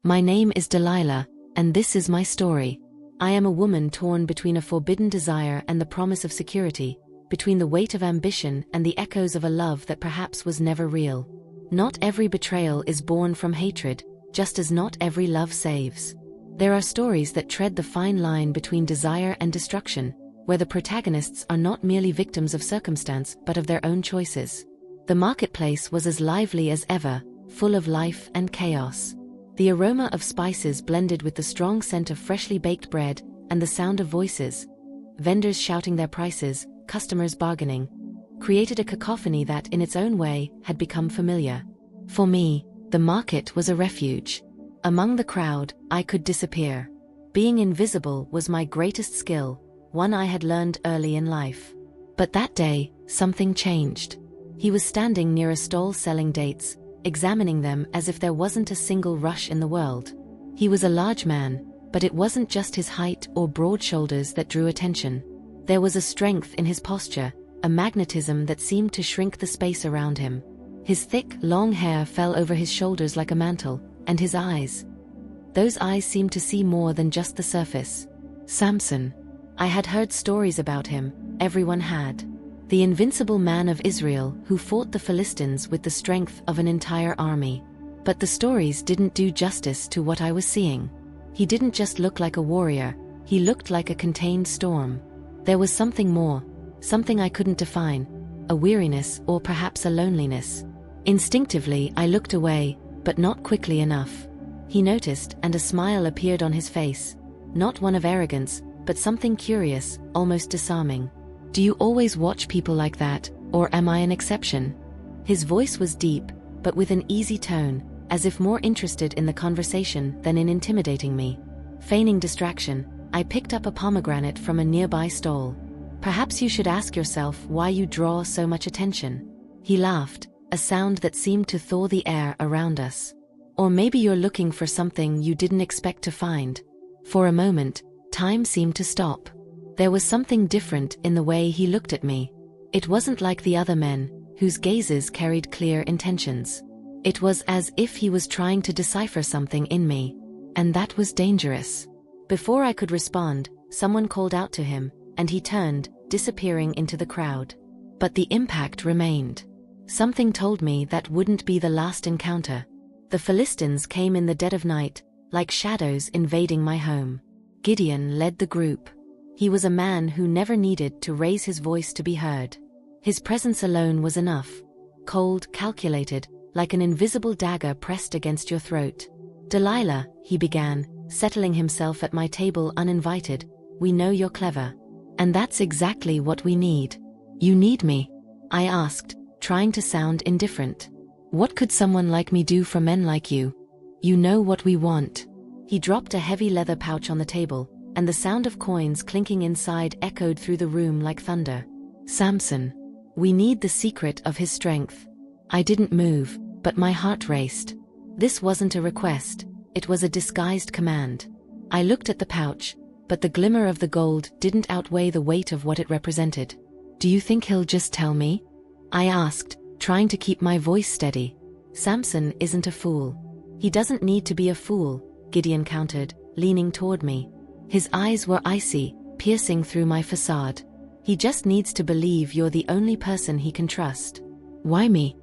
My name is Delilah, and this is my story. I am a woman torn between a forbidden desire and the promise of security, between the weight of ambition and the echoes of a love that perhaps was never real. Not every betrayal is born from hatred, just as not every love saves. There are stories that tread the fine line between desire and destruction, where the protagonists are not merely victims of circumstance but of their own choices. The marketplace was as lively as ever, full of life and chaos. The aroma of spices blended with the strong scent of freshly baked bread and the sound of voices, vendors shouting their prices, customers bargaining, created a cacophony that, in its own way, had become familiar. For me, the market was a refuge. Among the crowd, I could disappear. Being invisible was my greatest skill, one I had learned early in life. But that day, something changed. He was standing near a stall selling dates, examining them as if there wasn't a single rush in the world. He was a large man, but it wasn't just his height or broad shoulders that drew attention. There was a strength in his posture, a magnetism that seemed to shrink the space around him. His thick, long hair fell over his shoulders like a mantle, and his eyes. Those eyes seemed to see more than just the surface. Samson. I had heard stories about him, everyone had. The invincible man of Israel who fought the Philistines with the strength of an entire army. But the stories didn't do justice to what I was seeing. He didn't just look like a warrior, he looked like a contained storm. There was something more, something I couldn't define, a weariness or perhaps a loneliness. Instinctively I looked away, but not quickly enough. He noticed, and a smile appeared on his face. Not one of arrogance, but something curious, almost disarming. Do you always watch people like that, or am I an exception? His voice was deep, but with an easy tone, as if more interested in the conversation than in intimidating me. Feigning distraction, I picked up a pomegranate from a nearby stall. Perhaps you should ask yourself why you draw so much attention. He laughed, a sound that seemed to thaw the air around us. Or maybe you're looking for something you didn't expect to find. For a moment, time seemed to stop. There was something different in the way he looked at me. It wasn't like the other men, whose gazes carried clear intentions. It was as if he was trying to decipher something in me, and that was dangerous. Before I could respond, someone called out to him, and he turned, disappearing into the crowd. But the impact remained. Something told me that wouldn't be the last encounter. The Philistines came in the dead of night, like shadows invading my home. Gideon led the group. He was a man who never needed to raise his voice to be heard. His presence alone was enough. Cold, calculated, like an invisible dagger pressed against your throat. Delilah, he began, settling himself at my table uninvited, we know you're clever. And that's exactly what we need. You need me? I asked, trying to sound indifferent. What could someone like me do for men like you? You know what we want. He dropped a heavy leather pouch on the table, and the sound of coins clinking inside echoed through the room like thunder. Samson. We need the secret of his strength. I didn't move, but my heart raced. This wasn't a request, it was a disguised command. I looked at the pouch, but the glimmer of the gold didn't outweigh the weight of what it represented. Do you think he'll just tell me? I asked, trying to keep my voice steady. Samson isn't a fool. He doesn't need to be a fool, Gideon countered, leaning toward me. His eyes were icy, piercing through my facade. He just needs to believe you're the only person he can trust. Why me?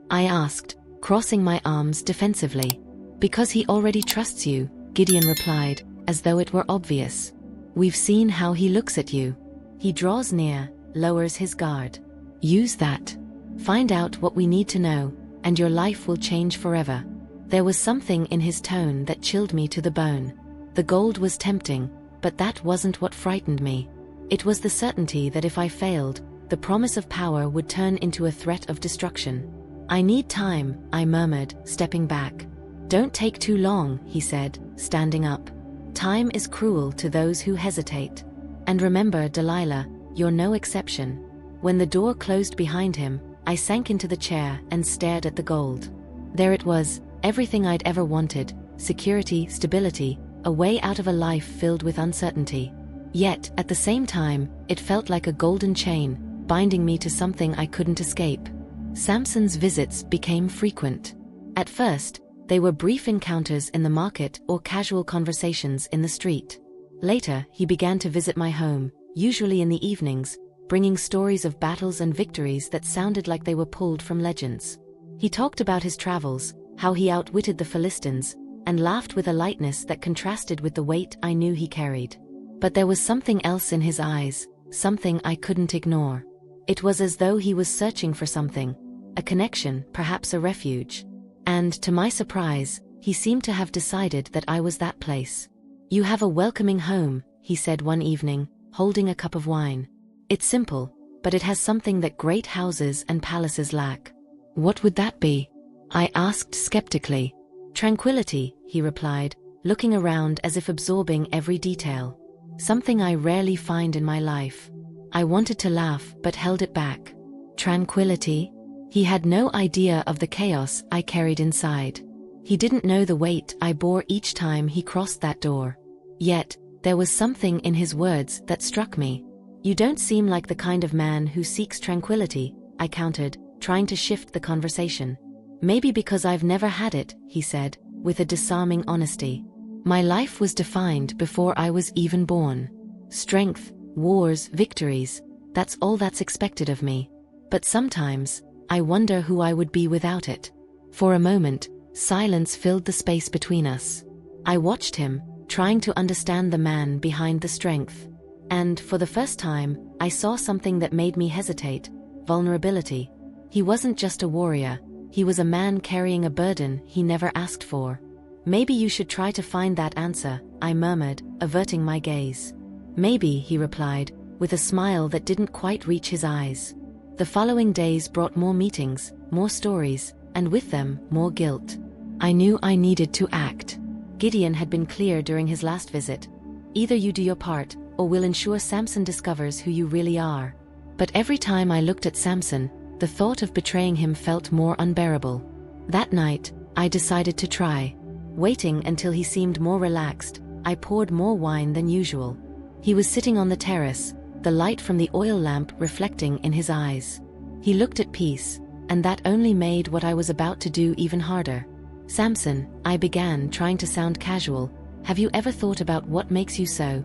I asked, crossing my arms defensively. Because he already trusts you, Gideon replied, as though it were obvious. We've seen how he looks at you. He draws near, lowers his guard. Use that. Find out what we need to know, and your life will change forever. There was something in his tone that chilled me to the bone. The gold was tempting, but that wasn't what frightened me. It was the certainty that if I failed, the promise of power would turn into a threat of destruction. I need time, I murmured, stepping back. Don't take too long, he said, standing up. Time is cruel to those who hesitate. And remember, Delilah, you're no exception. When the door closed behind him, I sank into the chair and stared at the gold. There it was, everything I'd ever wanted, security, stability, a way out of a life filled with uncertainty. Yet, at the same time, it felt like a golden chain, binding me to something I couldn't escape. Samson's visits became frequent. At first, They were brief encounters in the market or casual conversations in the street. Later, he began to visit my home, usually in the evenings, bringing stories of battles and victories that sounded like they were pulled from legends. He talked about his travels, how he outwitted the Philistines, and laughed with a lightness that contrasted with the weight I knew he carried. But there was something else in his eyes, something I couldn't ignore. It was as though he was searching for something, a connection, perhaps a refuge. And, to my surprise, he seemed to have decided that I was that place. "You have a welcoming home," he said one evening, holding a cup of wine. "It's simple, but it has something that great houses and palaces lack." "What would that be?" I asked skeptically. "Tranquility," he replied, looking around as if absorbing every detail. "Something I rarely find in my life." I wanted to laugh but held it back. Tranquility? He had no idea of the chaos I carried inside. He didn't know the weight I bore each time he crossed that door. Yet, there was something in his words that struck me. "You don't seem like the kind of man who seeks tranquility," I countered, trying to shift the conversation. "Maybe because I've never had it," he said, with a disarming honesty. "My life was defined before I was even born. Strength, wars, victories, that's all that's expected of me. But sometimes, I wonder who I would be without it." For a moment, silence filled the space between us. I watched him, trying to understand the man behind the strength. And, for the first time, I saw something that made me hesitate: vulnerability. He wasn't just a warrior, he was a man carrying a burden he never asked for. "Maybe you should try to find that answer," I murmured, averting my gaze. "Maybe," he replied, with a smile that didn't quite reach his eyes. The following days brought more meetings, more stories, and with them, more guilt. I knew I needed to act. Gideon had been clear during his last visit. "Either you do your part, or we'll ensure Samson discovers who you really are." But every time I looked at Samson, the thought of betraying him felt more unbearable. That night, I decided to try. Waiting until he seemed more relaxed, I poured more wine than usual. He was sitting on the terrace, the light from the oil lamp reflecting in his eyes. He looked at peace, and that only made what I was about to do even harder. "Samson," I began, trying to sound casual, "have you ever thought about what makes you so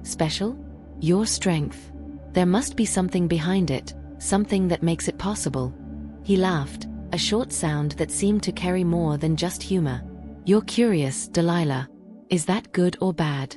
special? Your strength. There must be something behind it, something that makes it possible." He laughed, a short sound that seemed to carry more than just humor. "You're curious, Delilah. Is that good or bad?"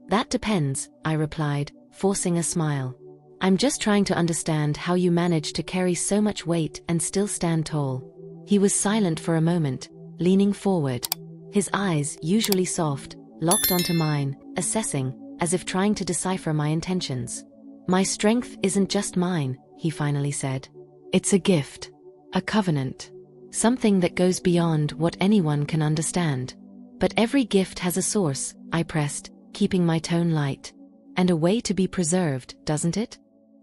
"That depends," I replied, forcing a smile. "I'm just trying to understand how you manage to carry so much weight and still stand tall." He was silent for a moment, leaning forward. His eyes, usually soft, locked onto mine, assessing, as if trying to decipher my intentions. "My strength isn't just mine," he finally said. "It's a gift. A covenant. Something that goes beyond what anyone can understand." "But every gift has a source," I pressed, keeping my tone light. "And a way to be preserved, doesn't it?"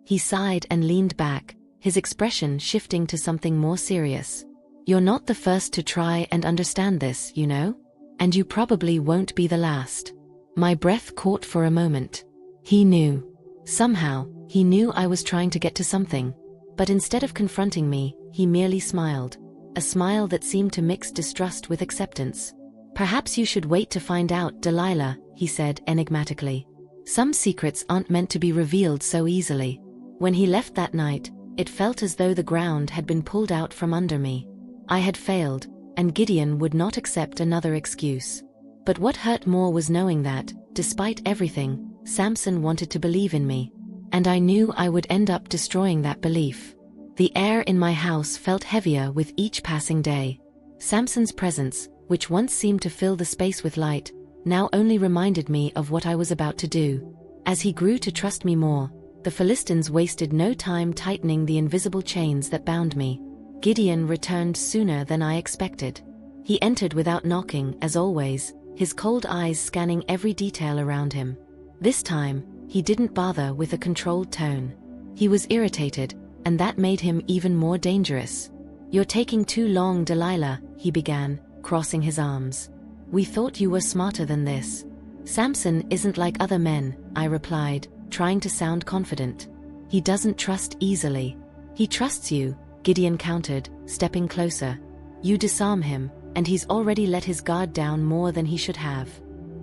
He sighed and leaned back, his expression shifting to something more serious. "You're not the first to try and understand this, you know? And you probably won't be the last." My breath caught for a moment. He knew. Somehow, he knew I was trying to get to something. But instead of confronting me, he merely smiled. A smile that seemed to mix distrust with acceptance. "Perhaps you should wait to find out, Delilah," he said enigmatically. "Some secrets aren't meant to be revealed so easily." When he left that night, it felt as though the ground had been pulled out from under me. I had failed, and Gideon would not accept another excuse. But what hurt more was knowing that, despite everything, Samson wanted to believe in me. And I knew I would end up destroying that belief. The air in my house felt heavier with each passing day. Samson's presence, which once seemed to fill the space with light, now only reminded me of what I was about to do. As he grew to trust me more, the Philistines wasted no time tightening the invisible chains that bound me. Gideon returned sooner than I expected. He entered without knocking, as always, his cold eyes scanning every detail around him. This time, he didn't bother with a controlled tone. He was irritated, and that made him even more dangerous. "You're taking too long, Delilah," he began, crossing his arms. "We thought you were smarter than this." "Samson isn't like other men," I replied, trying to sound confident. "He doesn't trust easily." "He trusts you," Gideon countered, stepping closer. "You disarm him, and he's already let his guard down more than he should have.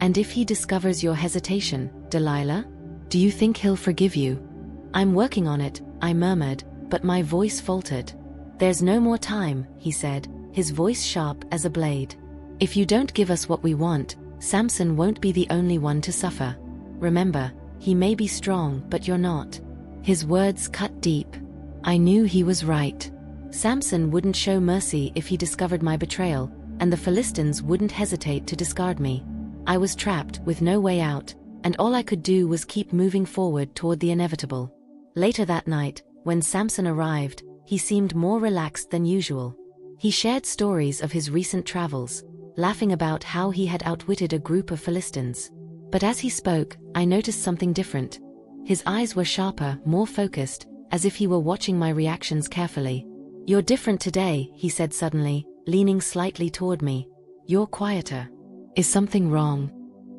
And if he discovers your hesitation, Delilah? Do you think he'll forgive you? I'm working on it, I murmured, but my voice faltered. There's no more time, he said, his voice sharp as a blade. If you don't give us what we want, Samson won't be the only one to suffer. Remember, he may be strong, but you're not. His words cut deep. I knew he was right. Samson wouldn't show mercy if he discovered my betrayal, and the Philistines wouldn't hesitate to discard me. I was trapped with no way out, and all I could do was keep moving forward toward the inevitable. Later that night, when Samson arrived, he seemed more relaxed than usual. He shared stories of his recent travels, laughing about how he had outwitted a group of Philistines. But as he spoke, I noticed something different. His eyes were sharper, more focused, as if he were watching my reactions carefully. You're different today, he said suddenly, leaning slightly toward me. You're quieter. Is something wrong?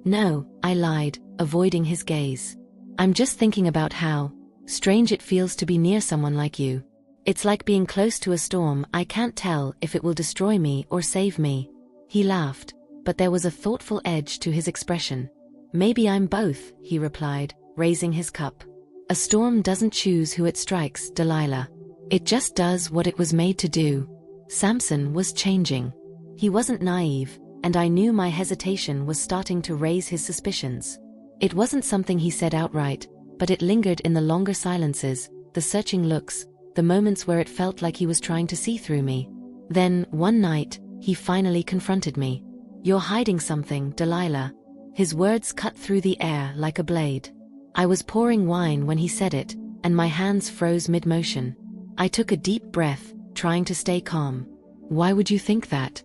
No, I lied, avoiding his gaze. I'm just thinking about how strange it feels to be near someone like you. It's like being close to a storm. I can't tell if it will destroy me or save me. He laughed, but there was a thoughtful edge to his expression. Maybe I'm both, he replied, raising his cup. A storm doesn't choose who it strikes, Delilah. It just does what it was made to do. Samson was changing. He wasn't naive, and I knew my hesitation was starting to raise his suspicions. It wasn't something he said outright, but it lingered in the longer silences, the searching looks, the moments where it felt like he was trying to see through me. Then, one night, he finally confronted me. You're hiding something, Delilah. His words cut through the air like a blade. I was pouring wine when he said it, and my hands froze mid-motion. I took a deep breath, trying to stay calm. Why would you think that?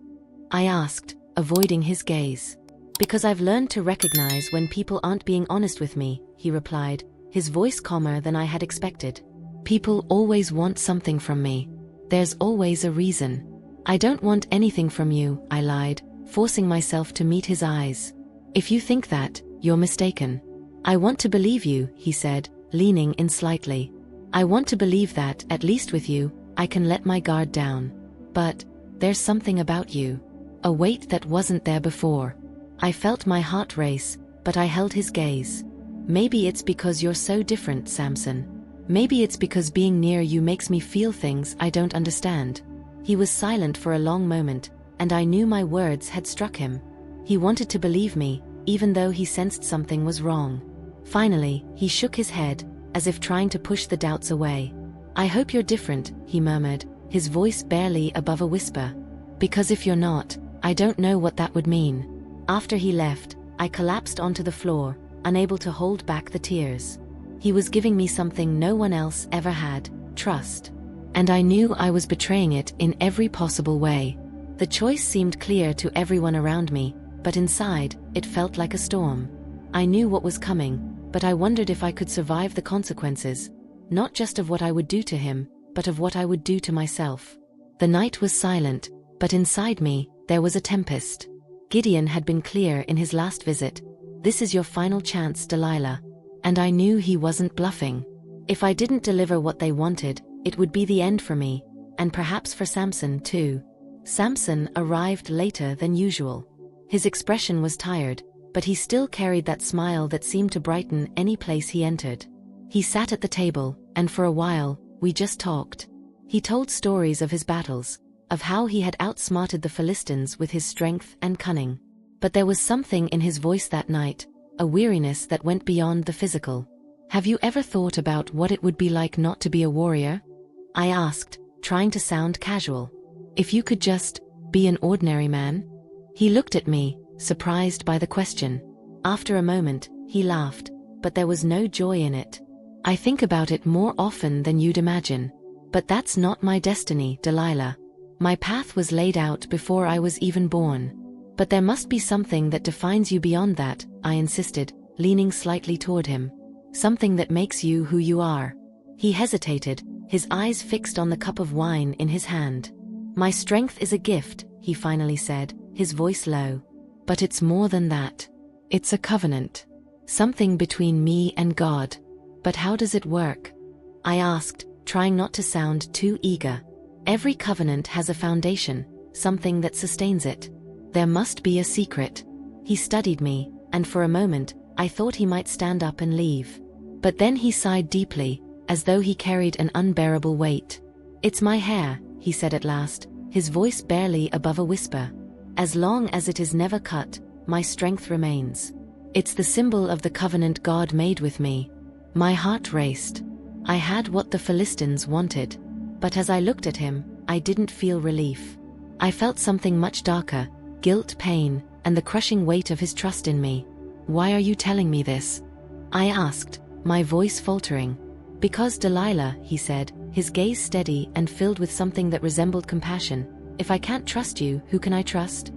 I asked, avoiding his gaze. Because I've learned to recognize when people aren't being honest with me, he replied, his voice calmer than I had expected. People always want something from me. There's always a reason. I don't want anything from you, I lied, forcing myself to meet his eyes. If you think that, you're mistaken. I want to believe you, he said, leaning in slightly. I want to believe that, at least with you, I can let my guard down. But there's something about you. A weight that wasn't there before. I felt my heart race, but I held his gaze. Maybe it's because you're so different, Samson. Maybe it's because being near you makes me feel things I don't understand. He was silent for a long moment, and I knew my words had struck him. He wanted to believe me, even though he sensed something was wrong. Finally, he shook his head, as if trying to push the doubts away. I hope you're different, he murmured, his voice barely above a whisper. Because if you're not, I don't know what that would mean. After he left, I collapsed onto the floor, unable to hold back the tears. He was giving me something no one else ever had, trust. And I knew I was betraying it in every possible way. The choice seemed clear to everyone around me, but inside, it felt like a storm. I knew what was coming, but I wondered if I could survive the consequences, not just of what I would do to him, but of what I would do to myself. The night was silent, but inside me, there was a tempest. Gideon had been clear in his last visit. This is your final chance, Delilah. And I knew he wasn't bluffing. If I didn't deliver what they wanted, it would be the end for me, and perhaps for Samson too. Samson arrived later than usual. His expression was tired, but he still carried that smile that seemed to brighten any place he entered. He sat at the table, and for a while, we just talked. He told stories of his battles, of how he had outsmarted the Philistines with his strength and cunning. But there was something in his voice that night, a weariness that went beyond the physical. Have you ever thought about what it would be like not to be a warrior? I asked, trying to sound casual. If you could just be an ordinary man? He looked at me, surprised by the question. After a moment, he laughed, but there was no joy in it. I think about it more often than you'd imagine. But that's not my destiny, Delilah. My path was laid out before I was even born. But there must be something that defines you beyond that, I insisted, leaning slightly toward him. Something that makes you who you are. He hesitated, his eyes fixed on the cup of wine in his hand. My strength is a gift, he finally said, his voice low. But it's more than that. It's a covenant. Something between me and God. But how does it work? I asked, trying not to sound too eager. Every covenant has a foundation, something that sustains it. There must be a secret. He studied me, and for a moment, I thought he might stand up and leave. But then he sighed deeply, as though he carried an unbearable weight. "It's my hair," he said at last, his voice barely above a whisper. "As long as it is never cut, my strength remains. It's the symbol of the covenant God made with me." My heart raced. I had what the Philistines wanted. But as I looked at him, I didn't feel relief. I felt something much darker, guilt, pain, and the crushing weight of his trust in me. "Why are you telling me this?" I asked, my voice faltering. "Because Delilah," he said, his gaze steady and filled with something that resembled compassion. "If I can't trust you, who can I trust?"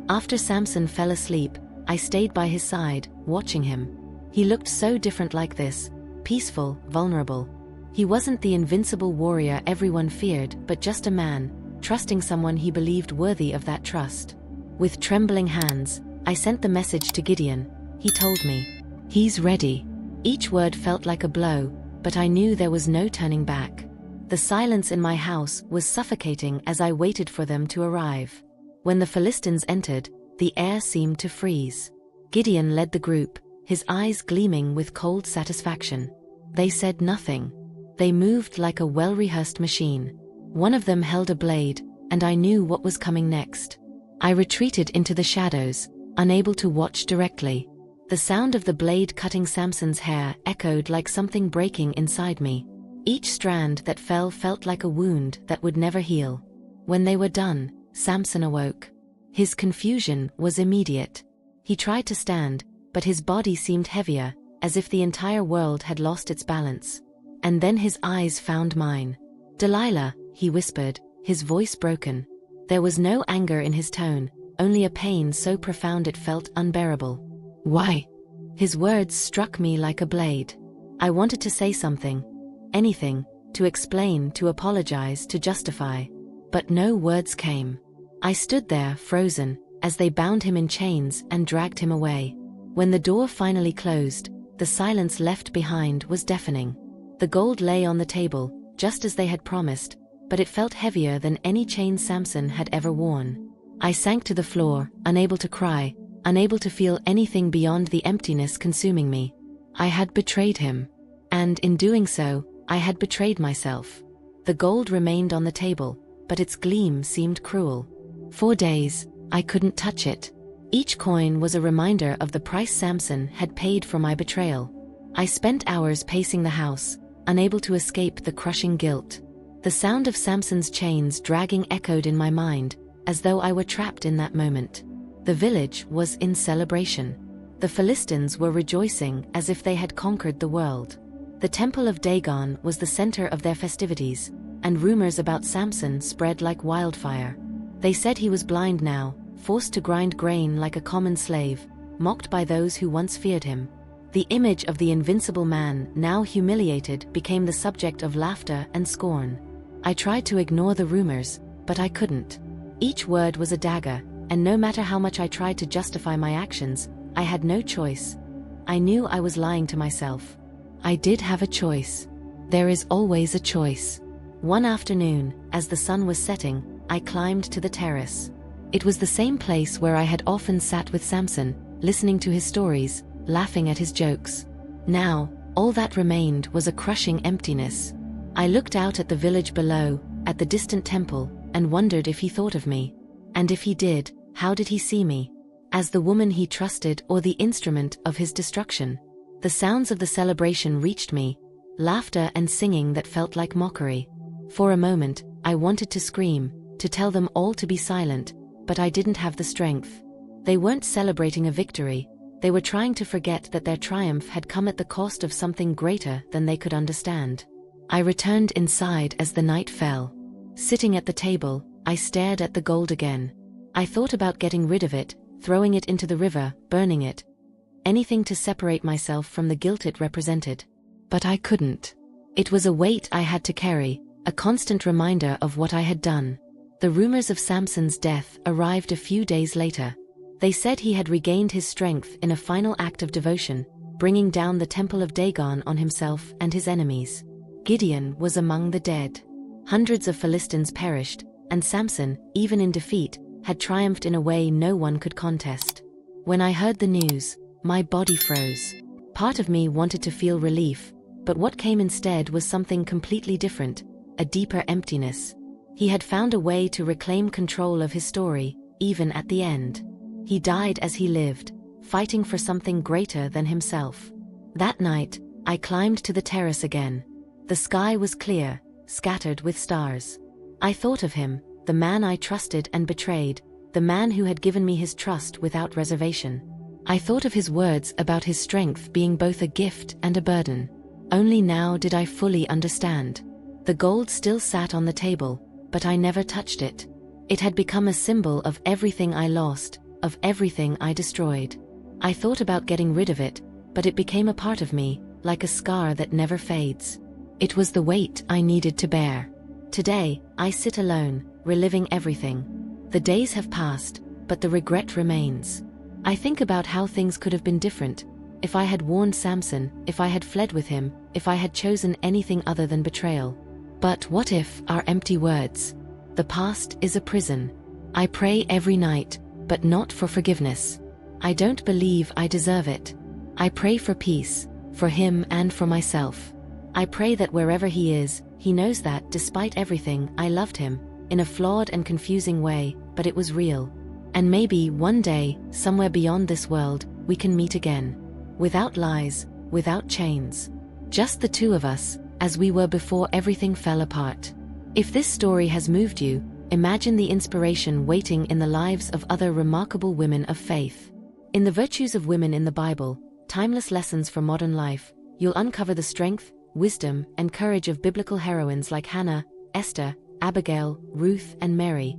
After Samson fell asleep, I stayed by his side, watching him. He looked so different like this, peaceful, vulnerable. He wasn't the invincible warrior everyone feared, but just a man, trusting someone he believed worthy of that trust. With trembling hands, I sent the message to Gideon. He told me, "He's ready." Each word felt like a blow, but I knew there was no turning back. The silence in my house was suffocating as I waited for them to arrive. When the Philistines entered, the air seemed to freeze. Gideon led the group, his eyes gleaming with cold satisfaction. They said nothing. They moved like a well-rehearsed machine. One of them held a blade, and I knew what was coming next. I retreated into the shadows, unable to watch directly. The sound of the blade cutting Samson's hair echoed like something breaking inside me. Each strand that fell felt like a wound that would never heal. When they were done, Samson awoke. His confusion was immediate. He tried to stand, but his body seemed heavier, as if the entire world had lost its balance. And then his eyes found mine. "Delilah," he whispered, his voice broken. There was no anger in his tone, only a pain so profound it felt unbearable. "Why?" His words struck me like a blade. I wanted to say something. Anything, to explain, to apologize, to justify. But no words came. I stood there, frozen, as they bound him in chains and dragged him away. When the door finally closed, the silence left behind was deafening. The gold lay on the table, just as they had promised, but it felt heavier than any chain Samson had ever worn. I sank to the floor, unable to cry, unable to feel anything beyond the emptiness consuming me. I had betrayed him. And in doing so, I had betrayed myself. The gold remained on the table, but its gleam seemed cruel. For days, I couldn't touch it. Each coin was a reminder of the price Samson had paid for my betrayal. I spent hours pacing the house, unable to escape the crushing guilt. The sound of Samson's chains dragging echoed in my mind, as though I were trapped in that moment. The village was in celebration. The Philistines were rejoicing as if they had conquered the world. The temple of Dagon was the center of their festivities, and rumors about Samson spread like wildfire. They said he was blind now, forced to grind grain like a common slave, mocked by those who once feared him. The image of the invincible man, now humiliated, became the subject of laughter and scorn. I tried to ignore the rumors, but I couldn't. Each word was a dagger, and no matter how much I tried to justify my actions, I had no choice. I knew I was lying to myself. I did have a choice. There is always a choice. One afternoon, as the sun was setting, I climbed to the terrace. It was the same place where I had often sat with Samson, listening to his stories, laughing at his jokes. Now, all that remained was a crushing emptiness. I looked out at the village below, at the distant temple, and wondered if he thought of me. And if he did, how did he see me? As the woman he trusted or the instrument of his destruction? The sounds of the celebration reached me, laughter and singing that felt like mockery. For a moment, I wanted to scream, to tell them all to be silent, but I didn't have the strength. They weren't celebrating a victory. They were trying to forget that their triumph had come at the cost of something greater than they could understand. I returned inside as the night fell. Sitting at the table, I stared at the gold again. I thought about getting rid of it, throwing it into the river, burning it. Anything to separate myself from the guilt it represented. But I couldn't. It was a weight I had to carry, a constant reminder of what I had done. The rumors of Samson's death arrived a few days later. They said he had regained his strength in a final act of devotion, bringing down the temple of Dagon on himself and his enemies. Gideon was among the dead. Hundreds of Philistines perished, and Samson, even in defeat, had triumphed in a way no one could contest. When I heard the news, my body froze. Part of me wanted to feel relief, but what came instead was something completely different, a deeper emptiness. He had found a way to reclaim control of his story, even at the end. He died as he lived, fighting for something greater than himself. That night, I climbed to the terrace again. The sky was clear, scattered with stars. I thought of him, the man I trusted and betrayed, the man who had given me his trust without reservation. I thought of his words about his strength being both a gift and a burden. Only now did I fully understand. The gold still sat on the table, but I never touched it. It had become a symbol of everything I lost, of everything I destroyed. I thought about getting rid of it, but it became a part of me, like a scar that never fades. It was the weight I needed to bear. Today, I sit alone, reliving everything. The days have passed, but the regret remains. I think about how things could have been different, if I had warned Samson, if I had fled with him, if I had chosen anything other than betrayal. But what if are empty words? The past is a prison. I pray every night, but not for forgiveness. I don't believe I deserve it. I pray for peace, for him and for myself. I pray that wherever he is, he knows that, despite everything, I loved him, in a flawed and confusing way, but it was real. And maybe one day, somewhere beyond this world, we can meet again. Without lies, without chains. Just the two of us, as we were before everything fell apart. If this story has moved you, imagine the inspiration waiting in the lives of other remarkable women of faith. In the virtues of women in the Bible, timeless lessons for modern life, you'll uncover the strength, wisdom, and courage of biblical heroines like Hannah, Esther, Abigail, Ruth, and Mary.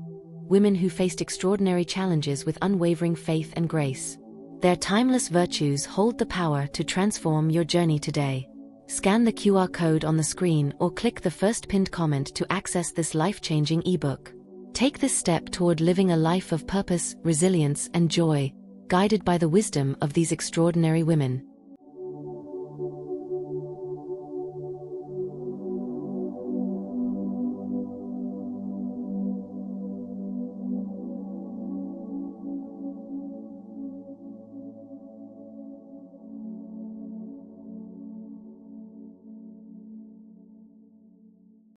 Women who faced extraordinary challenges with unwavering faith and grace. Their timeless virtues hold the power to transform your journey today. Scan the QR code on the screen or click the first pinned comment to access this life-changing ebook. Take this step toward living a life of purpose, resilience, and joy, guided by the wisdom of these extraordinary women.